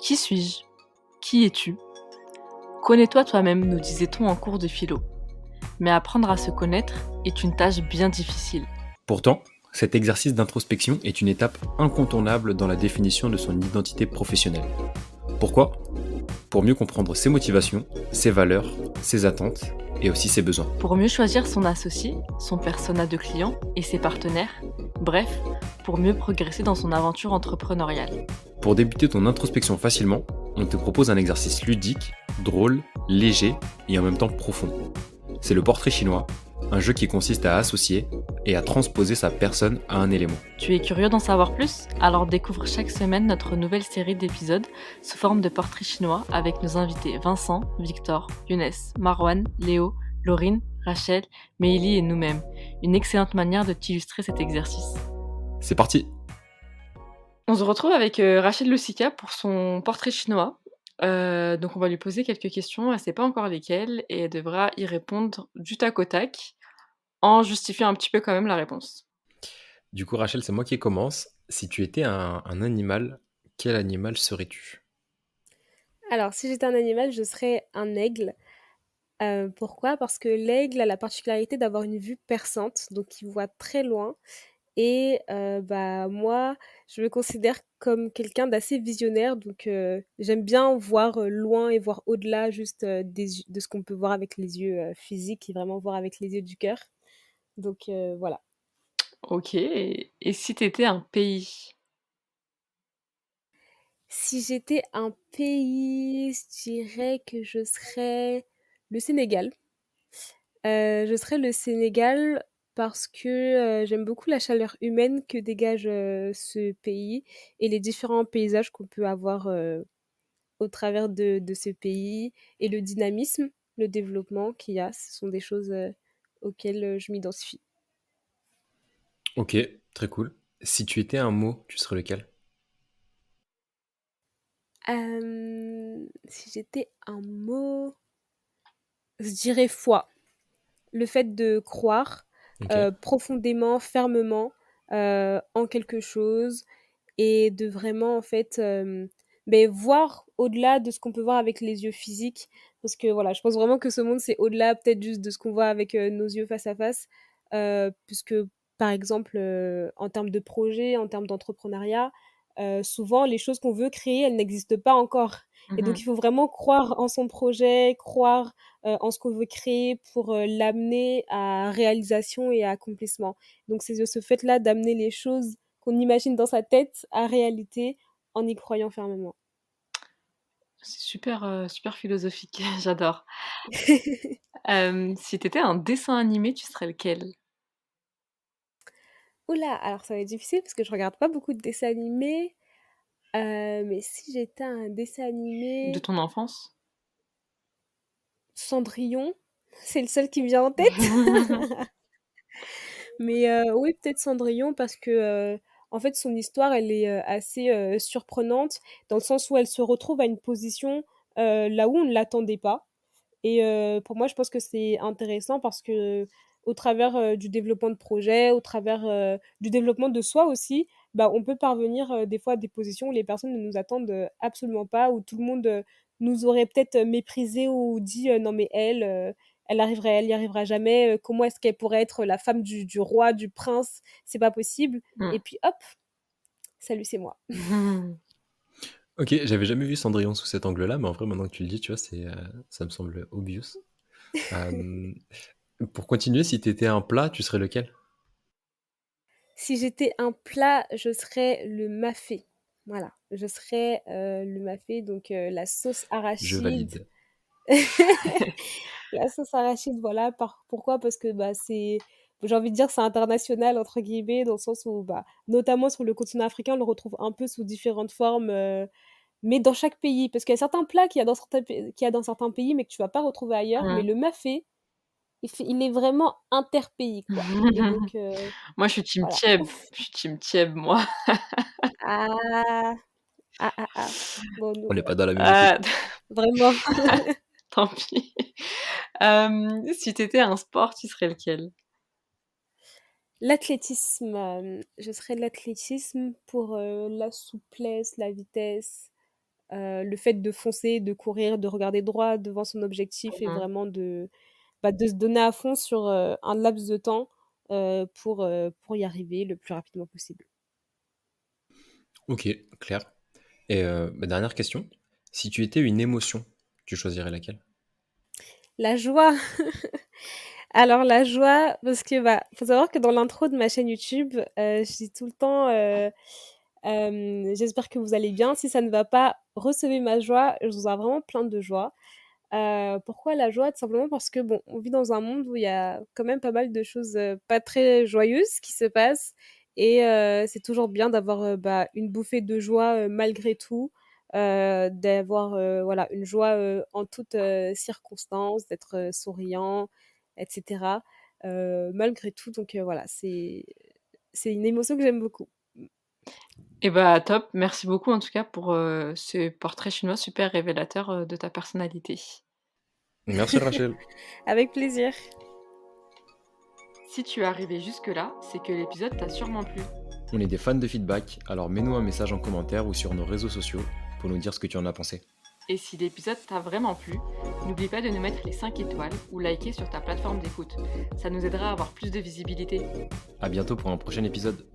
Qui suis-je? Qui es-tu? Connais-toi toi-même, nous disait-on en cours de philo. Mais apprendre à se connaître est une tâche bien difficile. Pourtant, cet exercice d'introspection est une étape incontournable dans la définition de son identité professionnelle. Pourquoi? Pour mieux comprendre ses motivations, ses valeurs, ses attentes et aussi ses besoins. Pour mieux choisir son associé, son persona de client et ses partenaires, bref, pour mieux progresser dans son aventure entrepreneuriale. Pour débuter ton introspection facilement, on te propose un exercice ludique, drôle, léger et en même temps profond. C'est le portrait chinois, un jeu qui consiste à associer et à transposer sa personne à un élément. Tu es curieux d'en savoir plus? Alors découvre chaque semaine notre nouvelle série d'épisodes sous forme de portraits chinois avec nos invités Vincent, Victor, Younes, Marwan, Léo, Laurine, Rachel, Meili et nous-mêmes. Une excellente manière de t'illustrer cet exercice. C'est parti! On se retrouve avec Rachel Lucica pour son portrait chinois. Donc on va lui poser quelques questions, elle sait pas encore lesquelles et elle devra y répondre du tac au tac, en justifiant un petit peu quand même la réponse. Du coup, Rachel, c'est moi qui commence. Si tu étais un animal, quel animal serais-tu? Alors, si j'étais un animal, je serais un aigle. Pourquoi? Parce que l'aigle a la particularité d'avoir une vue perçante, donc il voit très loin et bah, moi, je me considère comme quelqu'un d'assez visionnaire, donc j'aime bien voir, loin et voir au-delà juste, de ce qu'on peut voir avec les yeux, physiques et vraiment voir avec les yeux du cœur. Donc voilà. OK, et si t'étais un pays? Si j'étais un pays, je dirais que je serais le Sénégal. Je serais le Sénégal parce que, j'aime beaucoup la chaleur humaine que dégage, ce pays et les différents paysages qu'on peut avoir, au travers de ce pays et le dynamisme, le développement qu'il y a. Ce sont des choses, auxquelles, je m'identifie. Ok, très cool. Si tu étais un mot, tu serais lequel? Si j'étais un mot, je dirais foi. Le fait de croire, Ok. profondément, fermement, en quelque chose et de vraiment en fait, voir au-delà de ce qu'on peut voir avec les yeux physiques. Parce que voilà, je pense vraiment que ce monde, c'est au-delà peut-être juste de ce qu'on voit avec, nos yeux face à face. Puisque par exemple, en termes de projet, en termes d'entrepreneuriat, souvent les choses qu'on veut créer, elles n'existent pas encore. Et donc il Mmh. faut vraiment croire en son projet, croire, en ce qu'on veut créer pour, l'amener à réalisation et à accomplissement. Donc c'est de ce fait-là d'amener les choses qu'on imagine dans sa tête à réalité en y croyant fermement. C'est super, super philosophique, j'adore. Si t'étais un dessin animé, tu serais lequel? Ouh là, alors ça va être difficile parce que je regarde pas beaucoup de dessins animés, mais si j'étais un dessin De animé, ton enfance? Cendrillon, c'est le seul qui me vient en tête. Mais oui, peut-être Cendrillon parce que, en fait, son histoire, elle est, assez, surprenante dans le sens où elle se retrouve à une position, là où on ne l'attendait pas et pour moi, je pense que c'est intéressant parce que au travers, du développement de projets, au travers, du développement de soi aussi, bah, on peut parvenir, des fois à des positions où les personnes ne nous attendent, absolument pas, où tout le monde, nous aurait peut-être, méprisés ou dit: «Non mais elle y arrivera jamais, comment est-ce qu'elle pourrait être la femme du roi, du prince? C'est pas possible» et Mmh. puis hop, salut, c'est moi. Ok, j'avais jamais vu Cendrillon sous cet angle-là, mais en vrai, maintenant que tu le dis, tu vois, ça me semble obvious. Euh, pour continuer, si t'étais un plat, tu serais lequel? Si j'étais un plat, je serais le mafé. Voilà, je serais, le mafé, donc la sauce Je arachide. valide. La sauce arachide, voilà, pourquoi? Parce que, bah, j'ai envie de dire, c'est «international» entre guillemets, dans le sens où, bah, notamment sur le continent africain, on le retrouve un peu sous différentes formes, mais dans chaque pays. Parce qu'il y a certains plats qu'il y a dans certains pays, mais que tu vas pas retrouver ailleurs. Mais Mmh. le mafé, il est vraiment interpays, quoi et donc Moi, je suis team voilà. Thieb. Je suis team Thieb, moi. Ah! Ah, ah, ah. Bon, nous, On n'est pas dans la même équipe. Ah, vraiment. tant pis. Si t'étais un sport, tu serais lequel? L'athlétisme, je serais de l'athlétisme pour, la souplesse, la vitesse, le fait de foncer, de courir, de regarder droit devant son objectif et Mmh. vraiment de se donner à fond sur, un laps de temps, pour y arriver le plus rapidement possible. Ok, clair. Et dernière question. Si tu étais une émotion, tu choisirais laquelle? La joie! Alors la joie, parce que, bah, faut savoir que dans l'intro de ma chaîne YouTube, je dis tout le temps, «J'espère que vous allez bien. Si ça ne va pas, recevez ma joie». Je vous envoie vraiment plein de joie. Pourquoi la joie? Tout simplement parce que, bon, on vit dans un monde où il y a quand même pas mal de choses, pas très joyeuses qui se passent et c'est toujours bien d'avoir, bah, une bouffée de joie, malgré tout, d'avoir, voilà, une joie, en toutes, circonstances, d'être, souriant et cetera, malgré tout donc voilà, c'est une émotion que j'aime beaucoup. Mmh. Et bah, top, merci beaucoup en tout cas pour, ce portrait chinois super révélateur, de ta personnalité. Merci Rachel. Avec plaisir. Si tu es arrivé jusque-là, c'est que l'épisode t'a sûrement plu. On est des fans de feedback, alors mets-nous un message en commentaire ou sur nos réseaux sociaux pour nous dire ce que tu en as pensé. Et si l'épisode t'a vraiment plu, n'oublie pas de nous mettre les 5 étoiles ou liker sur ta plateforme d'écoute. Ça nous aidera à avoir plus de visibilité. À bientôt pour un prochain épisode.